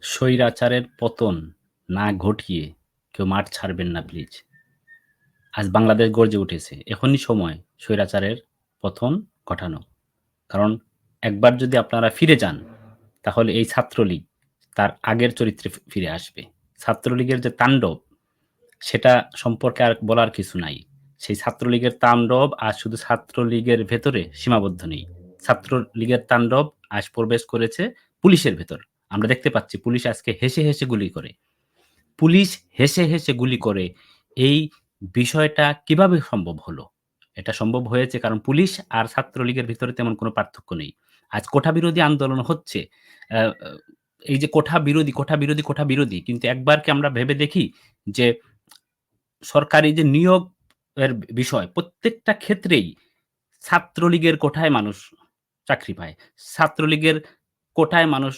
স্বৈরাচারের পতন না ঘটিয়ে কেউ মাঠ ছাড়বেন না প্লিজ। আজ বাংলাদেশ গর্জে উঠেছে। এখনই সময় স্বৈরাচারের পতন ঘটানো। কারণ একবার যদি আপনারা ফিরে যান, তাহলে এই ছাত্রলীগ তার আগের চরিত্রে ফিরে আসবে। ছাত্রলীগের যে তাণ্ডব, সেটা সম্পর্কে আর বলার কিছু নাই। সেই ছাত্রলীগের তাণ্ডব আজ শুধু ছাত্রলীগের ভেতরে সীমাবদ্ধ নেই। ছাত্রলীগের তাণ্ডব আজ প্রবেশ করেছে পুলিশের ভেতর। আমরা দেখতে পাচ্ছি পুলিশ আজকে হেসে, হেসে গুলি করে। পুলিশ হেসে, হেসে গুলি করে এই বিষয়টা কিভাবে সম্ভব হলো? এটা সম্ভব হয়েছে কারণ পুলিশ আর ছাত্রলীগের ভিতরে তেমন কোনো পার্থক্য নেই। আজ কোঠা বিরোধী আন্দোলন হচ্ছে। আ আ এই যে কোঠা বিরোধী, কোঠা বিরোধী, কোঠা বিরোধী কিন্তু একবার কি আমরা ভেবে দেখি যে সরকারি যে নিয়োগ এর বিষয় প্রত্যেকটা ক্ষেত্রেই ছাত্রলীগের কোঠায় মানুষ চাকরি পায়। ছাত্রলীগের কোঠায় মানুষ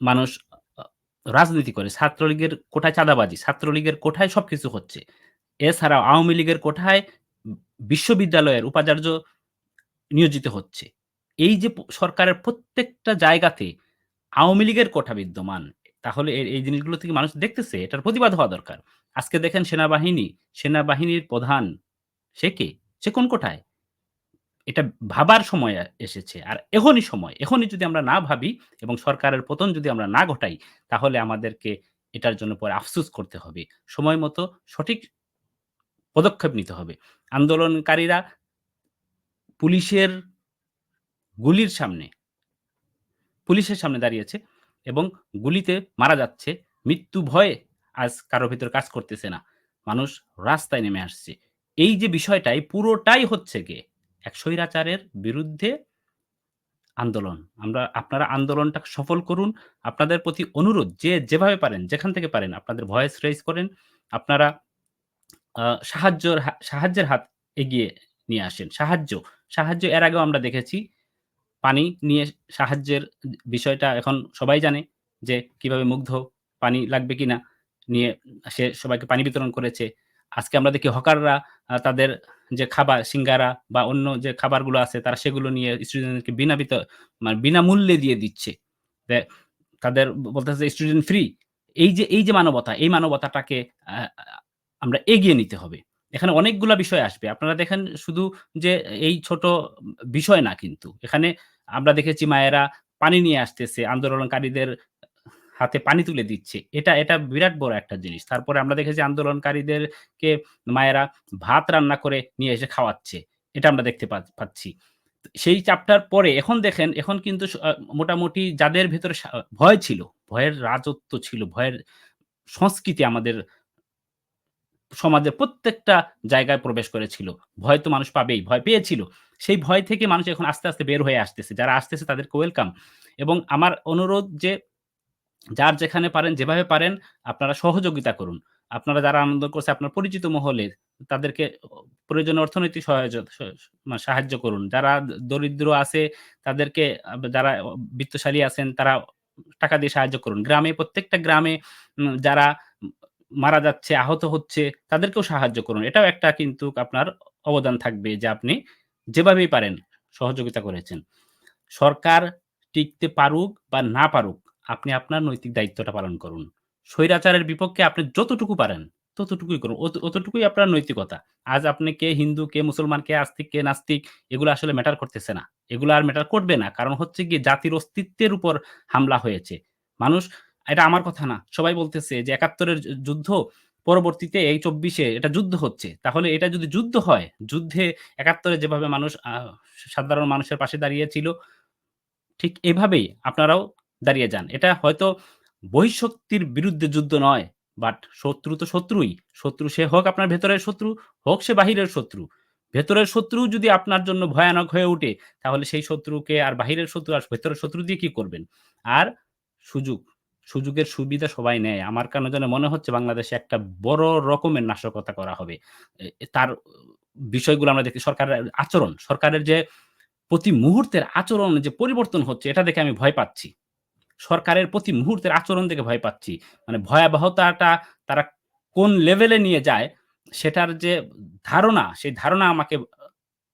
মানুষ আ রাজনীতি করে। ছাত্রলীগের কোঠায় চাঁদাবাজি, ছাত্রলীগের কোঠায় সবকিছু হচ্ছে। এছাড়াও আওয়ামী লীগের কোঠায় বিশ্ববিদ্যালয়ের উপাচার্য নিয়োজিত হচ্ছে। এই যে সরকারের প্রত্যেকটা জায়গাতে আওয়ামী লীগের কোঠা বিদ্যমান। তাহলে এই জিনিসগুলো থেকে মানুষ দেখতেছে, এটার প্রতিবাদ হওয়া দরকার। আজকে দেখেন সেনাবাহিনী, সেনাবাহিনীর প্রধান সে কে? সে কোন কোঠায়? এটা ভাবার সময় এসেছে। আর এখনই সময়। এখনই যদি আমরা না ভাবি এবং সরকারের পতন যদি আমরা না ঘটাই, তাহলে আমাদেরকে এটার জন্য পরে আফসোস করতে হবে। সময় মতো সঠিক পদক্ষেপ নিতে হবে। আন্দোলনকারীরা পুলিশের গুলির সামনে পুলিশের সামনে দাঁড়িয়েছে এবং গুলিতে মারা যাচ্ছে। মৃত্যু ভয়ে আজ কারো ভেতর কাজ করতেছে না। মানুষ রাস্তায় নেমে আসছে। এই যে বিষয়টাই পুরোটাই হচ্ছে গিয়ে এক স্বৈরাচারের বিরুদ্ধে আন্দোলন। আপনারা আন্দোলনটা সফল করুন। আপনাদের প্রতি অনুরোধ যে যেভাবে পারেন, যেখান থেকে পারেন আপনাদের ভয়েস রেইজ করেন। আপনারা সাহায্যের হাত এগিয়ে নিয়ে আসেন। সাহায্য এর আগেও আমরা দেখেছি। পানি নিয়ে সাহায্যের বিষয়টা এখন সবাই জানে যে কিভাবে মুগ্ধ পানি লাগবে কিনা নিয়ে সে সবাইকে পানি বিতরণ করেছে। আজকে আমরা দেখি হকাররা তাদের যে খাবার সিঙ্গারা বা অন্য যে খাবারগুলো আছে তারা সেগুলো নিয়ে স্টুডেন্টদেরকে মানে বিনামূল্যে দিয়ে দিচ্ছে। তে তাদের বলতেছে স্টুডেন্ট ফ্রি। এই যে মানবতা, এই মানবতাটাকে আ আ আমরা এগিয়ে নিতে হবে। এখানে অনেকগুলা বিষয় আসবে। আপনারা দেখেন শুধু যে এই ছোট বিষয় না কিন্তু। এখানে আমরা দেখেছি মায়েরা পানি নিয়ে আসতেছে, আন্দোলনকারীদের হাতে পানি তুলে দিচ্ছে। এটা বিরাট বড় একটা জিনিস। তারপরে আমরা দেখেছি আন্দোলনকারীদেরকে মায়েরা ভাত রান্না করে নিয়ে এসে খাওয়াচ্ছে। এটা আমরা দেখতে পাচ্ছি। সেই চাপটার পরে এখন দেখেন, এখন কিন্তু মোটামুটি যাদের ভেতরে ভয় ছিল, ভয়ের রাজত্ব ছিল, ভয়ের সংস্কৃতি আমাদের সমাজের প্রত্যেকটা জায়গায় প্রবেশ করেছিল। ভয় তো মানুষ পাবেই, ভয় পেয়েছিল। সেই ভয় থেকে মানুষ এখন আস্তে, আস্তে বের হয়ে আসতেছে। যারা আসতেছে তাদেরকে ওয়েলকাম এবং আমার অনুরোধ যে যার যেখানে পারেন, যেভাবে পারেন আপনারা সহযোগিতা করুন। আপনারা যারা আনন্দ করছে আপনার পরিচিত মহলে তাদেরকে প্রয়োজনে অর্থনৈতিক সাহায্য করুন। যারা দরিদ্র আছে তাদেরকে যারা বিত্তশালী আছেন তারা টাকা দিয়ে সাহায্য করুন। প্রত্যেকটা গ্রামে যারা মারা যাচ্ছে, আহত হচ্ছে তাদেরকেও সাহায্য করুন। এটাও একটা কিন্তু আপনার অবদান থাকবে যে আপনি যেভাবেই পারেন সহযোগিতা করেছেন। সরকার টিকতে পারুক বা না পারুক, আপনি আপনার নৈতিক দায়িত্বটা পালন করুন। স্বৈরাচারের বিপক্ষে আপনি যতটুকু পারেন, ততটুকুই করুন। অতটুকুই আপনার নৈতিকতা। আজ আপনি কে হিন্দু, কে মুসলমান, কে আস্তিক, কে নাস্তিক এগুলো আসলে ম্যাটার করতেছে না। এগুলো আর ম্যাটার করবে না। কারণ হচ্ছে গিয়ে জাতির অস্তিত্বের উপর হামলা হয়েছে। মানুষ এটা আমার কথা না। সবাই বলতেছে যে ৭১ এর যুদ্ধ পরবর্তীতে এই ২৪ এ এটা যুদ্ধ হচ্ছে। তাহলে এটা যদি যুদ্ধ হয়, যুদ্ধে ৭১ এ যেভাবে মানুষ সাধারণ মানুষের পাশে দাঁড়িয়েছিল ঠিক এভাবেই আপনারাও দাঁড়িয়ে যান। এটা হয়তো বহিঃশক্তির বিরুদ্ধে যুদ্ধ নয়। বাট শত্রু তো শত্রুই। শত্রু সে হোক আপনার ভেতরের শত্রু, হোক সে বাহিরের শত্রু। ভেতরের শত্রু যদি আপনার জন্য ভয়ানক হয়ে ওঠে, তাহলে সেই শত্রুকে আর বাহিরের শত্রু আর ভেতরের শত্রু দিয়ে কি করবেন? আর সুযোগ, সুযোগের সুবিধা সবাই নেয়। আমার কেন যেন মনে হচ্ছে বাংলাদেশে একটা বড় রকমের নাশকতা করা হবে। তার বিষয়গুলো আমরা দেখি সরকারের যে প্রতি মুহূর্তের আচরণ যে পরিবর্তন হচ্ছে এটা দেখে আমি ভয় পাচ্ছি। সরকারের প্রতি মুহূর্তের আচরণ দেখে ভয় পাচ্ছি। মানে ভয়াবহতাটা তারা কোন লেভেলে নিয়ে যায় সেটার যে ধারণা, সেই ধারণা আমাকে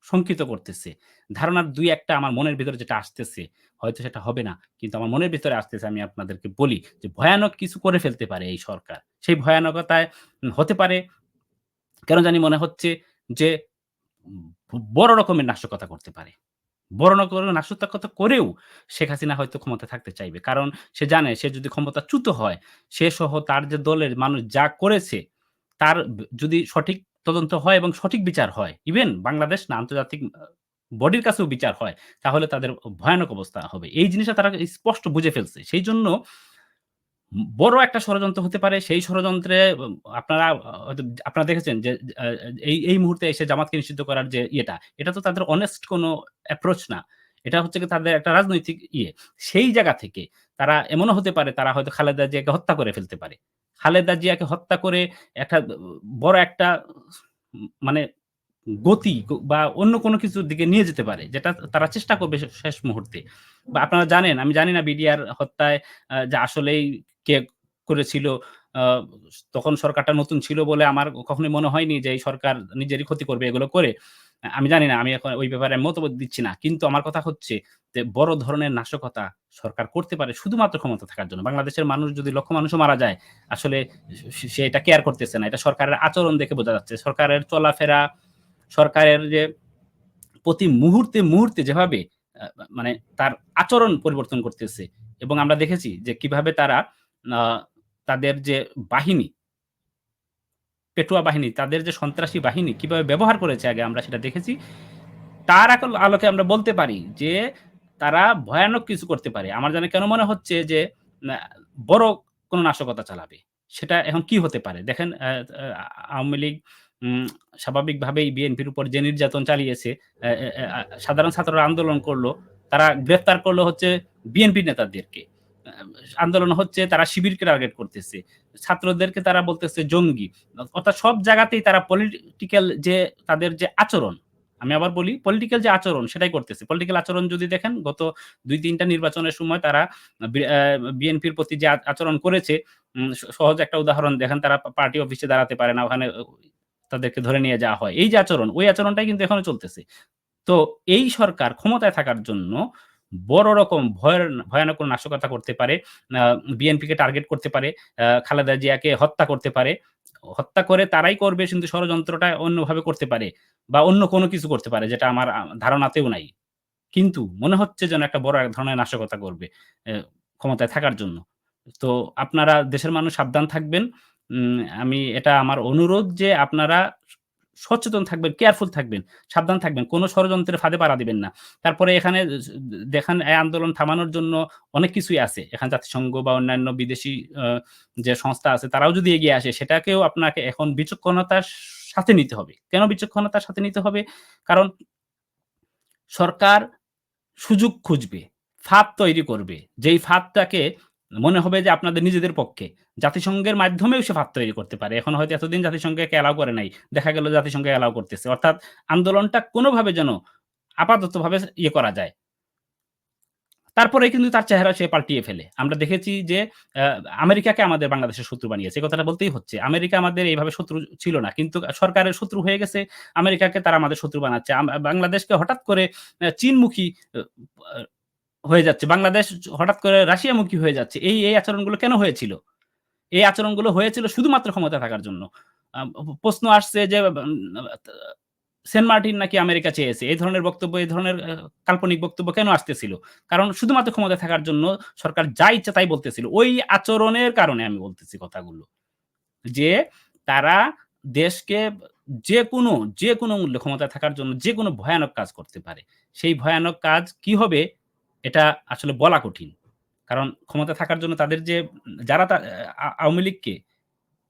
শঙ্কিত করতেছে। ধারণার ২-১ টা আমার মনের ভিতরে যেটা আসতেছে, হয়তো সেটা হবে না। কিন্তু আমার মনের ভিতরে আসতেছে আমি আপনাদেরকে বলি যে ভয়ানক কিছু করে ফেলতে পারে এই সরকার। সেই ভয়ানকতায় হতে পারে কেন জানি মনে হচ্ছে যে বড় রকমের নাশকতা করতে পারে। বড় রকমের নাশকতা করেও শেখ হাসিনা হয়তো ক্ষমতায় থাকতে চাইবে। কারণ সে জানে সে যদি ক্ষমতাচ্যুত হয়, সে সহ তার যে দলের মানুষ যা করেছে, তার যদি সঠিক তদন্ত হয় এবং সঠিক বিচার হয়, ইভেন বাংলাদেশ না আন্তর্জাতিক বডির কাছেও বিচার হয়, তাহলে তাদের ভয়ানক অবস্থা হবে। এই জিনিসটা তারা স্পষ্ট বুঝে ফেলছে। সেইজন্য বড় একটা ষড়যন্ত্র হতে পারে। সেই ষড়যন্ত্রে আপনারা হয়তো আপনারা দেখেছেন যে আ এই মুহূর্তে এসে জামাতকে নিষিদ্ধ করার যে ইয়েটা, এটা তো তাদের অনেস্ট কোনো অ্যাপ্রোচ না। এটা হচ্ছে গিয়ে তাদের একটা রাজনৈতিক ইয়ে। সেই জায়গা থেকে তারা এমনও হতে পারে তারা হয়তো খালেদা জিয়াকে হত্যা করে ফেলতে পারে। খালেদা জিয়াকে হত্যা করে একটা বড় একটা মানে গতি বা অন্য কোনো কিছুর দিকে নিয়ে যেতে পারে। যেটা তারা চেষ্টা করবে শেষ মুহূর্তে। বা আপনারা জানেন, আমি জানি না বিডিআর হত্যায় যে আসলেই কে করেছিল। আ তখন সরকারটা নতুন ছিল বলে আমার কখনোই মনে হয়নি যে এই সরকার নিজেরই ক্ষতি করবে এগুলো করে। আমি জানি না। আমি এখন ওই ব্যাপারে মতামত দিচ্ছি না। কিন্তু আমার কথা হচ্ছে যে বড় ধরনের নাশকতা সরকার করতে পারে শুধুমাত্র ক্ষমতা থাকার জন্য। বাংলাদেশের মানুষ যদি লক্ষ মানুষও মারা যায়, আসলে সে এটা কেয়ার করতেছে না। এটা সরকারের আচরণ দেখে বোঝা যাচ্ছে। সরকারের চলাফেরা, সরকারের যে প্রতি মুহূর্তে যেভাবে আ মানে তার আচরণ পরিবর্তন করতেছে এবং আমরা দেখেছি যে কিভাবে তারা আ তাদের যে বাহিনী, পেটুয়া বাহিনী, তাদের যে সন্ত্রাসী বাহিনী কিভাবে ব্যবহার করেছে আগে আমরা সেটা দেখেছি। তার আলোকে আমরা বলতে পারি যে তারা ভয়ানক কিছু করতে পারে। আমার জানি কেন মনে হচ্ছে যে আ বড় কোন নাশকতা চালাবে। সেটা এখন কি হতে পারে? দেখেন আওয়ামী লীগ উম স্বাভাবিকভাবেই বিএনপির উপর যে নির্যাতন চালিয়েছে, অ্যা অ্যা আ সাধারণ ছাত্ররা আন্দোলন করল। তারা গ্রেফতার করল হচ্ছে বিএনপি নেতাদেরকে। আ আন্দোলন হচ্ছে তারা শিবিরকে টার্গেট করতেছে। ছাত্রদেরকে তারা বলতেছে জঙ্গি। অর্থাৎ সব জায়গাতেই তারা পলিটিক্যাল যে তাদের যে আচরণ, আমি আবার বলি পলিটিক্যাল যে আচরণ সেটাই করতেছে। পলিটিক্যাল আচরণ যদি দেখেন গত ২-৩ টা নির্বাচনের সময় তারা বিএনপির প্রতি যে আচরণ করেছে, সহজ একটা উদাহরণ দেখেন তারা পার্টি অফিসে দাঁড়াতে পারে না। ওখানে তাদেরকে ধরে নিয়ে যাওয়া হয়। এই যে আচরণ, ওই আচরণটাই কিন্তু এখনো চলতেছে। তো এই সরকার ক্ষমতায় থাকার জন্য বড় রকম ভয়ানক কোনো নাশকতা করতে পারে। আ বিএনপিকে টার্গেট করতে পারে। খালেদা জিয়াকে হত্যা করতে পারে। হত্যা করে তারাই করবে কিন্তু ষড়যন্ত্রটা অন্যভাবে করতে পারে বা অন্য কোনো কিছু করতে পারে যেটা আমার ধারণাতেও নাই। কিন্তু মনে হচ্ছে যেন একটা বড় এক ধরনের নাশকতা করবে ক্ষমতায় থাকার জন্য। তো আপনারা দেশের মানুষ সাবধান থাকবেন। আমি এটা আমার অনুরোধ যে আপনারা সচেতন থাকবেন, কেয়ারফুল থাকবেন, সাবধান থাকবেন। কোন ষড়যন্ত্রের ফাঁদে পা দিবেন না। তারপরে এখানে দেখেন এই আন্দোলন থামানোর জন্য অনেক কিছুই আছে। এখানে জাতিসংঘ বা অন্যান্য বিদেশি আ যে সংস্থা আছে তারাও যদি এগিয়ে আসে সেটাকেও আপনাকে এখন বিচক্ষণতার সাথে নিতে হবে। কেন বিচক্ষণতার সাথে নিতে হবে? কারণ সরকার সুযোগ খুঁজবে, ফাঁদ তৈরি করবে। যেই ফাঁদটাকে মনে হবে যে আপনাদের নিজেদের পক্ষে। জাতিসংঘের মাধ্যমেও সে ফাঁদ তৈরি করতে পারে। এখন হয়তো এতদিন জাতিসংঘকে অ্যালাও করে নাই। দেখা গেল জাতিসংঘ অ্যালাও করতেছে। অর্থাৎ আন্দোলনটা কোনভাবে যেন আপাততভাবে ইয়ে করা যায়। তারপরে কিন্তু তার চেহারা সে পাল্টিয়ে ফেলে। আমরা দেখেছি যে আ আমেরিকাকে আমাদের বাংলাদেশের শত্রু বানিয়েছে। এই কথাটা বলতেই হচ্ছে। আমেরিকা আমাদের এইভাবে শত্রু ছিল না। কিন্তু সরকারের শত্রু হয়ে গেছে। আমেরিকাকে তারা আমাদের শত্রু বানাচ্ছে। বাংলাদেশকে হঠাৎ করে চীনমুখী আ আ হয়ে যাচ্ছে। বাংলাদেশ হঠাৎ করে রাশিয়ামুখী হয়ে যাচ্ছে। এই আচরণগুলো কেন হয়েছিল? এই আচরণগুলো হয়েছিল শুধুমাত্র ক্ষমতায় থাকার জন্য। প্রশ্ন আসছে যে সেন্ট মার্টিন নাকি আমেরিকা চেয়েছে। এই ধরনের বক্তব্য, এই ধরনের কাল্পনিক বক্তব্য কেন আসতেছিল? কারণ শুধুমাত্র ক্ষমতায় থাকার জন্য সরকার যা ইচ্ছা তাই বলতেছিল। ওই আচরণের কারণে আমি বলতেছি কথাগুলো। যে তারা দেশকে যেকোনো মূল্যে ক্ষমতায় থাকার জন্য যেকোনো ভয়ানক কাজ করতে পারে। সেই ভয়ানক কাজ কি হবে এটা আসলে বলা কঠিন। কারণ ক্ষমতায় থাকার জন্য তাদের যে যারা আওয়ামী লীগকে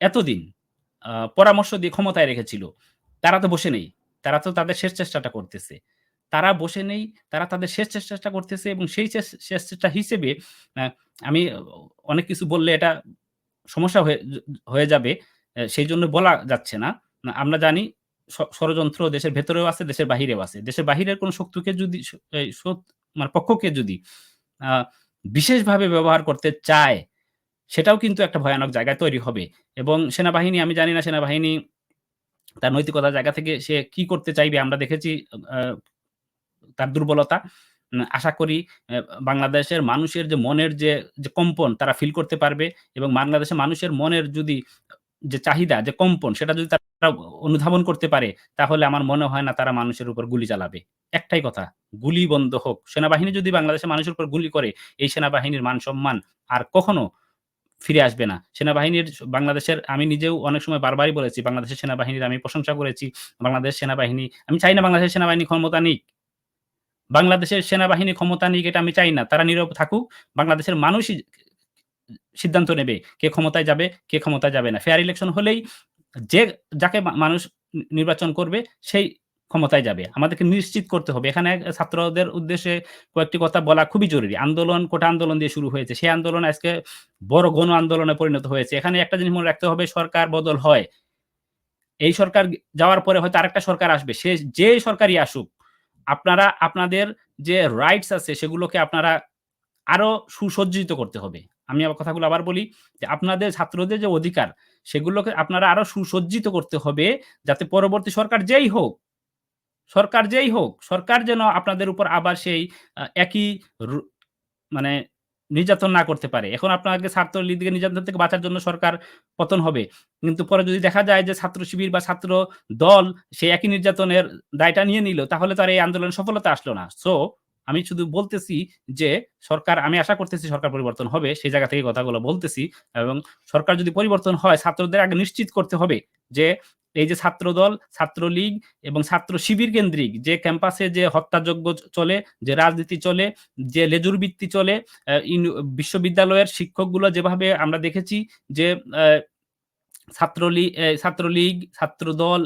এতদিন পরামর্শ দিয়ে ক্ষমতায় রেখেছিল, তারা তো বসে নেই। তারা তো তাদের শেষ চেষ্টাটা করতেছে। তারা বসে নেই, তারা তাদের শেষ চেষ্টাটা করতেছে এবং সেই শেষ চেষ্টা হিসেবে আ আমি অনেক কিছু বললে এটা সমস্যা হয়ে যাবে। সেইজন্য বলা যাচ্ছে না। আমরা জানি ষড়যন্ত্র দেশের ভেতরেও আছে, দেশের বাহিরেও আছে। দেশের বাহিরের কোন শত্রুকে যদি স এই শত মানে পক্ষকে যদি আ বিশেষভাবে ব্যবহার করতে চায়, সেটাও কিন্তু একটা ভয়ানক জায়গায় তৈরি হবে এবং সেনাবাহিনী আমি জানি না সেনাবাহিনী তার নৈতিকতার জায়গা থেকে সে কি করতে চাইবে আমরা দেখেছি আ তার দুর্বলতা। আশা করি বাংলাদেশের মানুষের যে মনের যে কম্পন তারা ফিল করতে পারবে এবং বাংলাদেশের মানুষের মনের যদি যে চাহিদা, যে কম্পন সেটা যদি তারা অনুধাবন করতে পারে, তাহলে আমার মনে হয় না তারা মানুষের উপর গুলি চালাবে। একটাই কথা, গুলি বন্ধ হোক। সেনাবাহিনী যদি বাংলাদেশের মানুষের উপর গুলি করে, এই সেনাবাহিনীর মান-সম্মান আর কখনো ফিরে আসবে না। সেনাবাহিনীর বাংলাদেশের আমি নিজেও অনেক সময় বারবারই বলেছি, বাংলাদেশের সেনাবাহিনীর আমি প্রশংসা করেছি। বাংলাদেশ সেনাবাহিনী আমি চাই না বাংলাদেশের সেনাবাহিনী ক্ষমতা নিক। বাংলাদেশের সেনাবাহিনী ক্ষমতা নিক এটা আমি চাই না। তারা নীরব থাকুক। বাংলাদেশের মানুষই সিদ্ধান্ত নেবে কে ক্ষমতায় যাবে, কে ক্ষমতায় যাবে না। ফেয়ার ইলেকশন হলেই যে যাকে মানুষ নির্বাচন করবে সেই ক্ষমতায় যাবে। আমাদেরকে নিশ্চিত করতে হবে। এখানে ছাত্রদের উদ্দেশ্যে কয়েকটি কথা বলা খুবই জরুরি। আন্দোলন কোটা আন্দোলন দিয়ে শুরু হয়েছে। সেই আন্দোলন আজকে বড় গণ আন্দোলনে পরিণত হয়েছে। এখানে একটা জিনিস মনে রাখতে হবে সরকার বদল হয়। এই সরকার যাওয়ার পরে হয়তো আরেকটা সরকার আসবে। সে যে সরকারই আসুক, আপনারা আপনাদের যে রাইটস আছে সেগুলোকে আপনারা আরো সুসজ্জিত করতে হবে। আমি আমার কথাগুলো আবার বলি যে আপনাদের ছাত্রদের যে অধিকার সেগুলোকে আপনারা আরো সুসজ্জিত করতে হবে যাতে পরবর্তী সরকার যেন আপনাদের উপর আবার সেই একই রু মানে নির্যাতন না করতে পারে। এখন আপনাকে ছাত্রলীগের নির্যাতন থেকে বাঁচার জন্য সরকার পতন হবে। কিন্তু পরে যদি দেখা যায় যে ছাত্র শিবির বা ছাত্র দল সেই একই নির্যাতনের দায়টা নিয়ে নিল, তাহলে তো আর এই আন্দোলনের সফলতা আসলো না। সো আমি শুধু বলতেছি যে আমি আশা করতেছি সরকার পরিবর্তন হবে। সেই জায়গা থেকে কথাগুলো বলতেছি এবং সরকার যদি পরিবর্তন হয় ছাত্রদের আগে নিশ্চিত করতে হবে যে এই যে ছাত্রদল, ছাত্রলীগ এবং ছাত্র শিবির কেন্দ্রিক যে ক্যাম্পাসে যে হত্যাযজ্ঞ চলে, যে রাজনীতি চলে, যে লেজুর ভিত্তি চলে, বিশ্ববিদ্যালয়ের শিক্ষকগুলো যেভাবে আমরা দেখেছি যে ছাত্রলীগ, ছাত্রদল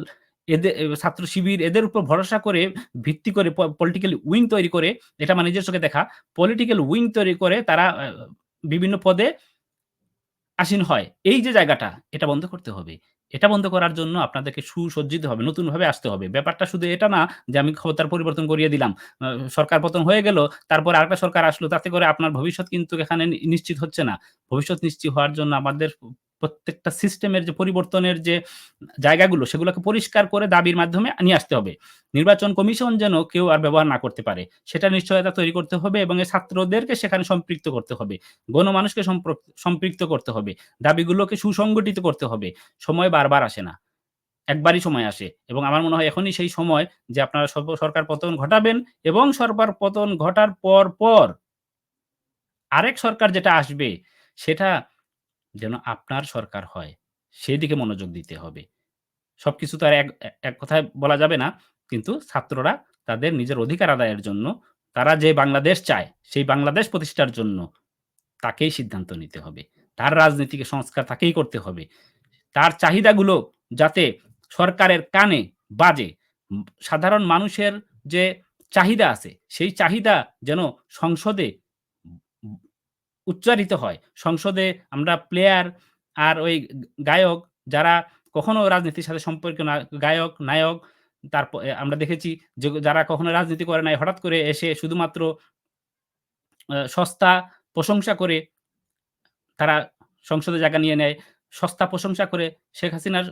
ছাত্র শিবির এদের উপর ভরসা করে ভিত্তি করে পলিটিক্যাল উইং তৈরি করে এটা আমার নিজের চোখে দেখা। পলিটিক্যাল উইং তৈরি করে তারা বিভিন্ন পদে আসীন হয়। এই যে জায়গাটা, এটা বন্ধ করতে হবে। এটা বন্ধ করার জন্য আপনাদেরকে সুসজ্জিত হবে, নতুনভাবে আসতে হবে। ব্যাপারটা শুধু এটা না যে আমি ক্ষমতার পরিবর্তন করিয়ে দিলাম। আ সরকার পতন হয়ে গেল, তারপরে আরেকটা সরকার আসলো। তাতে করে আপনার ভবিষ্যৎ কিন্তু এখানে নিশ্চিত হচ্ছে না। ভবিষ্যৎ নিশ্চিত হওয়ার জন্য আমাদের প্রত্যেকটা সিস্টেমের যে পরিবর্তনের যে জায়গাগুলো, সেগুলোকে পরিষ্কার করে দাবির মাধ্যমে নিয়ে আসতে হবে। নির্বাচন কমিশন যেন কেউ আর ব্যবহার না করতে পারে, সেটা নিশ্চয়তা তৈরি করতে হবে এবং এই ছাত্রদেরকে সেখানে সম্পৃক্ত করতে হবে। গণমানুষকে সম্পৃক্ত করতে হবে। দাবিগুলোকে সুসংগঠিত করতে হবে। সময় বারবার আসে না। একবারই সময় আসে এবং আমার মনে হয় এখনই সেই সময় যে আপনারা সরকার পতন ঘটাবেন এবং সরকার পতন ঘটার পর আরেক সরকার যেটা আসবে সেটা যেন আপনার সরকার হয়। সেদিকে মনোযোগ দিতে হবে। সবকিছু তো আর এক কথায় বলা যাবে না। কিন্তু ছাত্ররা তাদের নিজের অধিকার আদায়ের জন্য তারা যে বাংলাদেশ চায়, সেই বাংলাদেশ প্রতিষ্ঠার জন্য তাকেই সিদ্ধান্ত নিতে হবে। তার রাজনীতিকে সংস্কার তাকেই করতে হবে। তার চাহিদাগুলো যাতে সরকারের কানে বাজে। সাধারণ মানুষের যে চাহিদা আছে, সেই চাহিদা যেন সংসদে উম উচ্চারিত হয়। সংসদে আমরা প্লেয়ার আর ওই গায়ক যারা কখনো রাজনীতির সাথে সম্পর্ক না গায়ক, নায়ক আমরা দেখেছি যে যারা কখনো রাজনীতি করে নাই হঠাৎ করে এসে শুধুমাত্র সস্তা প্রশংসা করে তারা সংসদে জায়গা নিয়ে নেয়। সস্তা প্রশংসা করে শেখ হাসিনার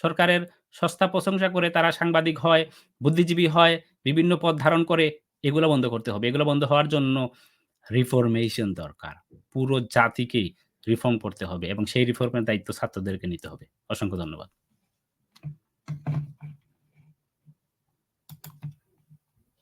সরকারের সস্তা প্রশংসা করে তারা সাংবাদিক হয়, বুদ্ধিজীবী হয়, বিভিন্ন পদ ধারণ করে। এগুলো বন্ধ করতে হবে। এগুলো বন্ধ হওয়ার জন্য রিফরমেশন দরকার। পুরো জাতিকেই রিফর্ম করতে হবে এবং সেই রিফর্মের দায়িত্ব ছাত্রদেরকে নিতে হবে। অসংখ্য ধন্যবাদ।